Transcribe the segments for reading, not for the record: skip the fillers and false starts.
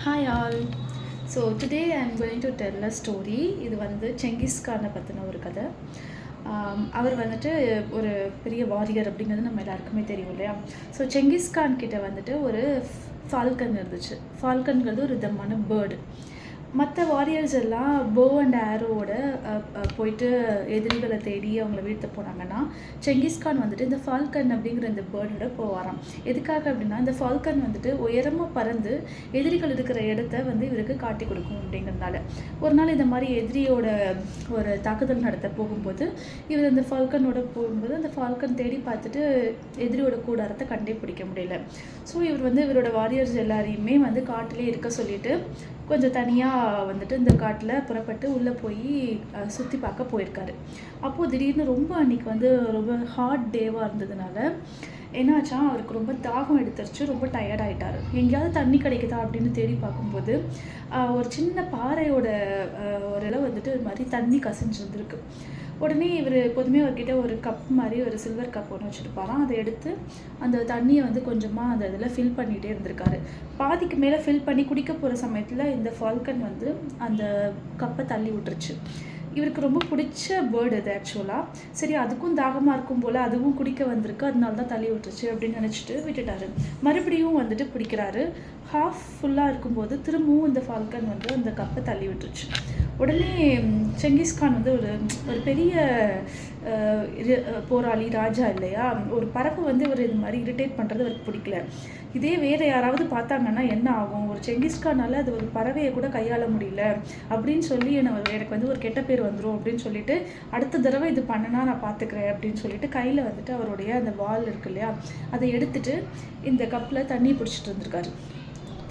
Hi all. So today I am going to tell a story. இது வந்து Genghis கானை பற்றின ஒரு கதை. அவர் வந்துட்டு ஒரு பெரிய வாரியர் அப்படிங்கிறது நம்ம எல்லாருக்குமே தெரியும் இல்லையா. ஸோ செங்கிஸ் கான் கிட்ட வந்துட்டு ஒரு ஃபால்கன் இருந்துச்சு. ஃபால்கன்கிறது ஒரு விதமான பேர்டு. மற்ற வாரியர்ஸ் எல்லாம் போ அண்ட் ஆரோவோட போயிட்டு எதிரிகளை தேடி அவங்கள வீழ்த்த போனாங்கன்னா, செங்கிஸ்கான் வந்துட்டு இந்த ஃபால்கன் அப்படிங்கிற இந்த பேர்டோட போவாராம். எதுக்காக அப்படின்னா, இந்த ஃபால்கன் வந்துட்டு உயரமாக பறந்து எதிரிகள் இருக்கிற இடத்த வந்து இவருக்கு காட்டி கொடுக்கும் அப்படிங்கிறதுனால. ஒரு நாள் இந்த மாதிரி எதிரியோட ஒரு தாக்குதல் நடத்த போகும்போது, இவர் அந்த ஃபால்கனோட போகும்போது அந்த ஃபால்கன் தேடி பார்த்துட்டு எதிரியோட கூடாரத்தை கண்டே பிடிக்க முடியல. ஸோ இவர் வந்து இவரோட வாரியர்ஸ் எல்லாரையுமே வந்து காட்டிலே இருக்க சொல்லிட்டு கொஞ்சம் தனியாக வந்துட்டு இந்த காட்டில் புறப்பட்டு உள்ளே போய் சுற்றி பார்க்க போயிருக்காரு. அப்போது திடீர்னு ரொம்ப அன்றைக்கி வந்து ரொம்ப ஹாட் டேவாக இருந்ததுனால என்னாச்சா, அவருக்கு ரொம்ப தாகம் எடுத்துருச்சு, ரொம்ப டயர்டாயிட்டார். எங்கேயாவது தண்ணி கிடைக்குதா அப்படின்னு தேடி பார்க்கும்போது ஒரு சின்ன பாறையோட ஒரு இலை வந்துட்டு இது மாதிரி தண்ணி கசிஞ்சிருந்துருக்கு. உடனே இவர் எப்போதுமே அவர்கிட்ட ஒரு கப் மாதிரி ஒரு சில்வர் கப் ஒன்று வச்சுருப்பாராம். அதை எடுத்து அந்த தண்ணியை வந்து கொஞ்சமாக அந்த இதில் ஃபில் பண்ணிகிட்டே இருந்திருக்காரு. பாதிக்கு மேலே ஃபில் பண்ணி குடிக்க போகிற சமயத்தில் இந்த ஃபால்கன் வந்து அந்த கப்பை தள்ளி விட்டுருச்சு. இவருக்கு ரொம்ப பிடிச்ச பேர்டு அது ஆக்சுவலாக. சரி, அதுக்கும் தாகமாக இருக்கும் போல் அதுவும் குடிக்க வந்திருக்கு, அதனால தான் தள்ளி விட்டுருச்சு அப்படின்னு நினச்சிட்டு விட்டுட்டாரு. மறுபடியும் வந்துட்டு பிடிக்கிறாரு. ஹாஃப் ஃபுல்லாக இருக்கும்போது திரும்பவும் இந்த ஃபால்கன் வந்து அந்த கப்பை தள்ளி விட்டுருச்சு. உடனே செங்கிஸ்கான் வந்து ஒரு ஒரு பெரிய போராளி ராஜா இல்லையா. ஒரு பறவை வந்து இவர் இது மாதிரி இரிட்டேட் பண்ணுறது அவருக்கு பிடிக்கல. இதே வேறு யாராவது பார்த்தாங்கன்னா என்ன ஆகும், ஒரு செங்கிஸ்கானால் அது ஒரு பறவையை கூட கையாள முடியல அப்படின்னு சொல்லி எனக்கு வந்து ஒரு கெட்ட பேர் வந்துடும் அப்படின்னு சொல்லிட்டு, அடுத்த தடவை இது பண்ணனா நான் பார்த்துக்கிறேன் அப்படின்னு சொல்லிட்டு கையில் வந்துட்டு அவருடைய அந்த வால் இருக்கு இல்லையா, அதை எடுத்துட்டு இந்த கப்பில் தண்ணி பிடிச்சிட்டு இருந்திருக்காரு.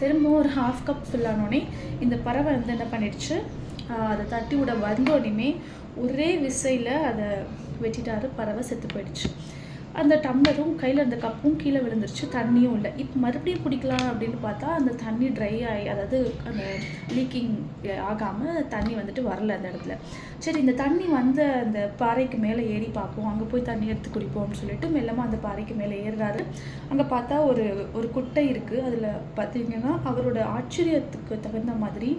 திரும்பவும் ஒரு ஹாஃப் கப் ஃபில் ஆனோடனே இந்த பறவை வந்து என்ன பண்ணிடுச்சு, அதை தட்டி விட வந்தோடனே ஒரே விசையில் அதை வெட்டிட்டாரு. பறவை செத்து போயிடுச்சு. அந்த டம்ளரும் கையில் அந்த கப்பும் கீழே விழுந்துருச்சு, தண்ணியும் இல்லை. இப்போ மறுபடியும் குடிக்கலாம் அப்படின்னு பார்த்தா அந்த தண்ணி ட்ரை ஆகி, அதாவது அந்த லீக்கிங் ஆகாமல் தண்ணி வந்துட்டு வரல அந்த இடத்துல. சரி, இந்த தண்ணி வந்த அந்த பாறைக்கு மேலே ஏறி பார்ப்போம், அங்கே போய் தண்ணி எடுத்து குடிப்போம்னு சொல்லிட்டு மெல்லமாக அந்த பாறைக்கு மேலே ஏறுறாரு. அங்கே பார்த்தா ஒரு குட்டை இருக்குது. அதில் பார்த்தீங்கன்னா அவரோட ஆச்சரியத்துக்கு தகுந்த மாதிரி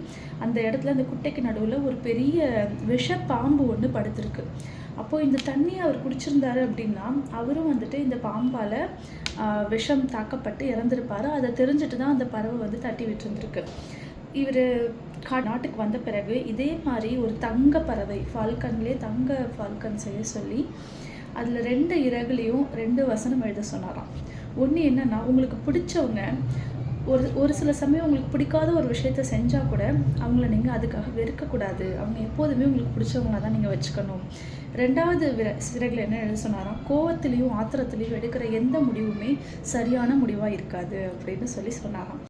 அந்த இடத்துல அந்த குட்டைக்கு நடுவில் ஒரு பெரிய விஷ பாம்பு ஒன்று படுத்திருக்கு. அப்போது இந்த தண்ணியை அவர் குடிச்சிருந்தாரு அப்படின்னா அவரும் வந்துட்டு இந்த பாம்பால் விஷம் தாக்கப்பட்டு இறந்துருப்பார். அதை தெரிஞ்சுட்டு தான் அந்த பறவை வந்து தட்டி விட்டுருந்துருக்கு. இவர் நாட்டுக்கு வந்த பிறகு இதே மாதிரி ஒரு தங்க பறவை ஃபால்கன்லேயே தங்க ஃபால்கன் செய்ய சொல்லி அதில் 2 இறகுலையும் 2 வசனம் எழுத சொன்னாராம். ஒன்று என்னென்னா, உங்களுக்கு பிடிச்சவங்க ஒரு சில சமயம் உங்களுக்கு பிடிக்காத ஒரு விஷயத்த செஞ்சால் கூட அவங்கள நீங்கள் அதுக்காக வெறுக்கக்கூடாது. அவங்க எப்போதுமே உங்களுக்கு பிடிச்சவங்கள தான் நீங்கள் வச்சுக்கணும். 2வது சிறகில் என்ன எழுத சொன்னாராம், கோவத்துலேயும் ஆத்திரத்துலேயும் எடுக்கிற எந்த முடிவுமே சரியான முடிவாக இருக்காது அப்படின்னு சொல்லி சொன்னாராம்.